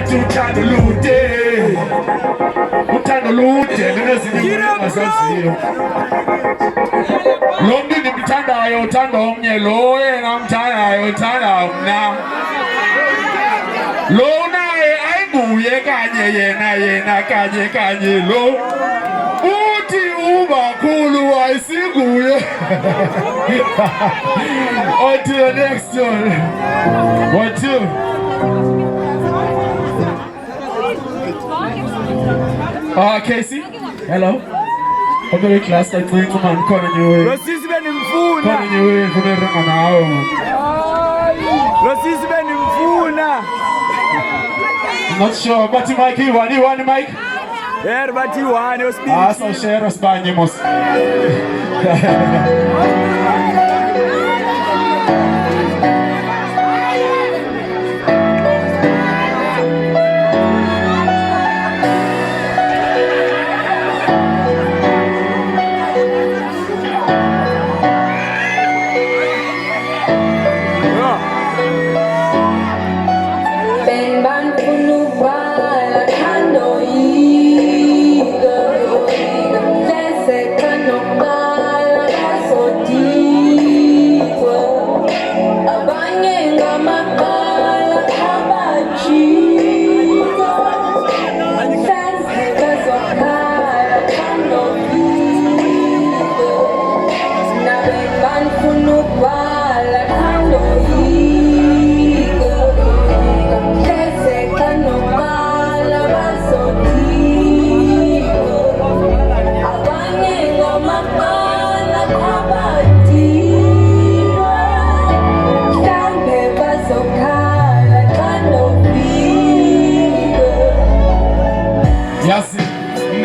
bathi uthando lude nezinye engazaziyo lo mntu ndimthandayo uthanda omnye lo yena mthandayo uthanda mna lo naye ayinguye yena kanye lo uthi ubakhulu ayisinguye. On to the next one. 1, 2. Casey, hello. I'm very class. I'm going to man calling you. Rosisi benimfuna. Calling you for the ring now. Rosisi benimfuna. Not sure, but Mike, you want Mike? Yeah, but you want your speech. Ah, so share us by Nimos.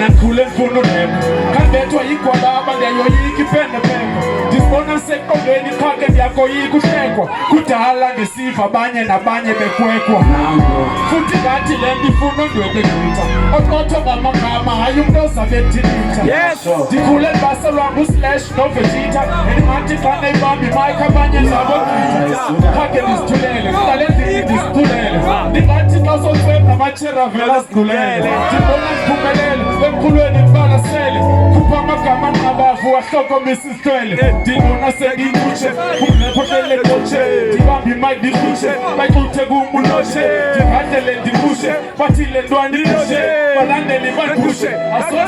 Nakule mfuno nemo kandetwa yikwalaba ngeyoyikipende peko disibona sekondweni phake byakho yikuhlekwa kudala ngesiva abanye nabanye bekwekwa futhi ngathi le nto ifuna ndwebekita oqotho ngamagama hayi umntu ozabethilitha ndikhule ndibaselwa nguslash novegita endingathi xa neyibambi mike abanye zabogqitha phake ndizithulele ndidale ndizithulele ndingathi xa sotswem namacheravela sidulele ndibona ndiphumelele emkhulweni ndibalasele khupha amagama anqabavu wahlokomisa isihlwele ndibona sengiyikutshe kumnephohlele kotshe ndibambi imike ndikutshe bayixuthe kumbulotshe ndingadlele ndikushe bathi le ntwana ikushe balandeli bandibushe